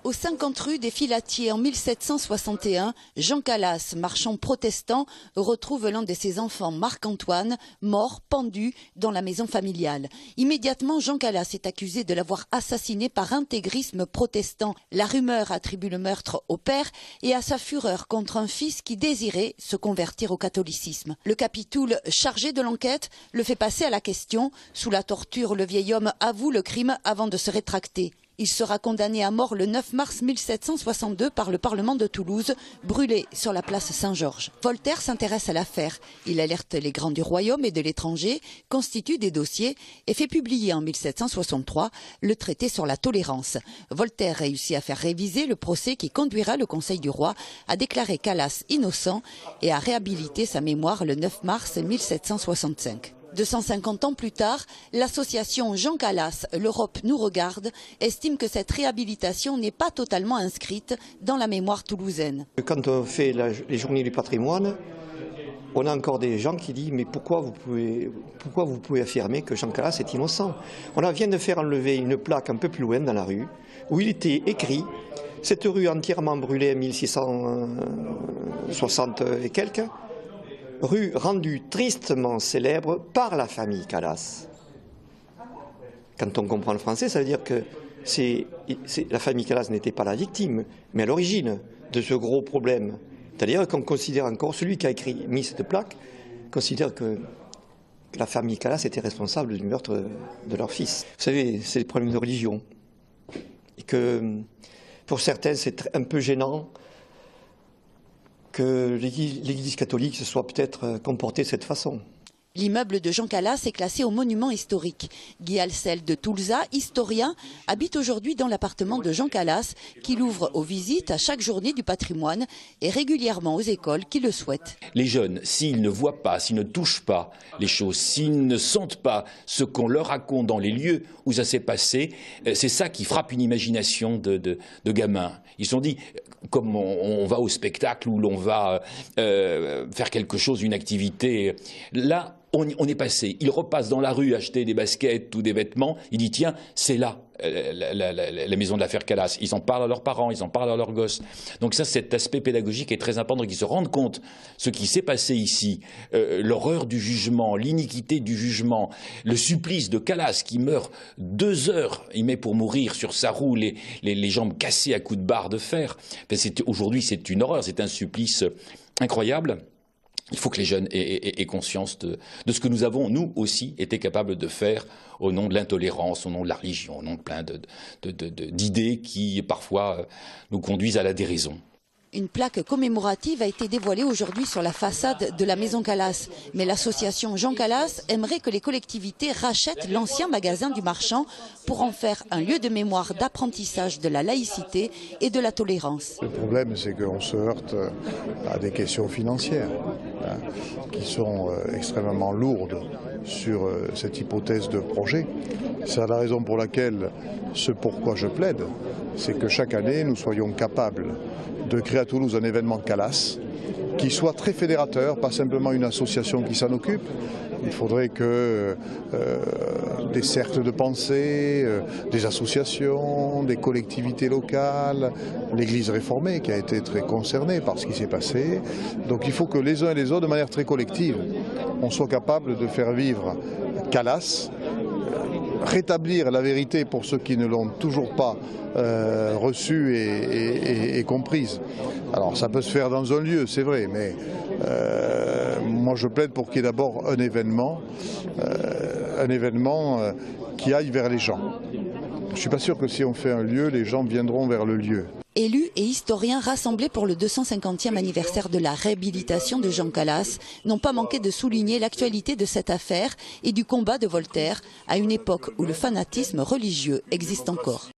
Aux 50 rue des Filatiers en 1761, Jean Calas, marchand protestant, retrouve l'un de ses enfants, Marc-Antoine, mort, pendu dans la maison familiale. Immédiatement, Jean Calas est accusé de l'avoir assassiné par intégrisme protestant. La rumeur attribue le meurtre au père et à sa fureur contre un fils qui désirait se convertir au catholicisme. Le capitoul, chargé de l'enquête, le fait passer à la question. Sous la torture, le vieil homme avoue le crime avant de se rétracter. Il sera condamné à mort le 9 mars 1762 par le Parlement de Toulouse, brûlé sur la place Saint-Georges. Voltaire s'intéresse à l'affaire. Il alerte les grands du royaume et de l'étranger, constitue des dossiers et fait publier en 1763 le traité sur la tolérance. Voltaire réussit à faire réviser le procès qui conduira le Conseil du roi à déclarer Calas innocent et à réhabiliter sa mémoire le 9 mars 1765. 250 ans plus tard, l'association Jean Calas, l'Europe nous regarde, estime que cette réhabilitation n'est pas totalement inscrite dans la mémoire toulousaine. Quand on fait les journées du patrimoine, on a encore des gens qui disent mais pourquoi vous pouvez affirmer que Jean Calas est innocent? On vient de faire enlever une plaque un peu plus loin dans la rue où il était écrit cette rue entièrement brûlée en 1660 et quelques. Rue rendue tristement célèbre par la famille Calas. Quand on comprend le français, ça veut dire que la famille Calas n'était pas la victime, mais à l'origine de ce gros problème. C'est-à-dire qu'on considère encore, celui qui a mis cette plaque, considère que la famille Calas était responsable du meurtre de leur fils. Vous savez, c'est des problèmes de religion. Et que pour certains, c'est un peu gênant que l'Église catholique se soit peut-être comportée de cette façon. L'immeuble de Jean Calas est classé au monument historique. Guy Alcel de Toulza, historien, habite aujourd'hui dans l'appartement de Jean Calas, qu'il ouvre aux visites à chaque journée du patrimoine et régulièrement aux écoles qui le souhaitent. Les jeunes, s'ils ne voient pas, s'ils ne touchent pas les choses, s'ils ne sentent pas ce qu'on leur raconte dans les lieux où ça s'est passé, c'est ça qui frappe une imagination de gamins. Ils se sont dit, comme on va au spectacle où l'on va faire quelque chose, une activité, là, on est passé. Il repasse dans la rue acheter des baskets ou des vêtements. Il dit tiens, c'est là la maison de l'affaire Calas. Ils en parlent à leurs parents, ils en parlent à leurs gosses. Donc ça, cet aspect pédagogique est très important, qu'ils se rendent compte ce qui s'est passé ici, l'horreur du jugement, l'iniquité du jugement, le supplice de Calas qui meurt 2 heures, il met pour mourir sur sa roue, les jambes cassées à coups de barre de fer. Aujourd'hui, c'est une horreur, c'est un supplice incroyable. Il faut que les jeunes aient conscience de ce que nous avons, nous aussi, été capables de faire au nom de l'intolérance, au nom de la religion, au nom de plein d'idées qui, parfois, nous conduisent à la déraison. Une plaque commémorative a été dévoilée aujourd'hui sur la façade de la maison Calas. Mais l'association Jean Calas aimerait que les collectivités rachètent l'ancien magasin du marchand pour en faire un lieu de mémoire d'apprentissage de la laïcité et de la tolérance. Le problème, c'est qu'on se heurte à des questions financières qui sont extrêmement lourdes sur cette hypothèse de projet. C'est la raison pour laquelle ce pourquoi je plaide, c'est que chaque année, nous soyons capables de créer à Toulouse un événement Calas qui soit très fédérateur, pas simplement une association qui s'en occupe. Il faudrait que des cercles de pensée, des associations, des collectivités locales, l'Église réformée qui a été très concernée par ce qui s'est passé. Donc il faut que les uns et les autres, de manière très collective, on soit capable de faire vivre Calas, rétablir la vérité pour ceux qui ne l'ont toujours pas reçue et comprise. Alors ça peut se faire dans un lieu, c'est vrai, mais moi je plaide pour qu'il y ait d'abord un événement qui aille vers les gens. Je ne suis pas sûr que si on fait un lieu, les gens viendront vers le lieu. Élus et historiens rassemblés pour le 250e anniversaire de la réhabilitation de Jean Calas n'ont pas manqué de souligner l'actualité de cette affaire et du combat de Voltaire à une époque où le fanatisme religieux existe encore.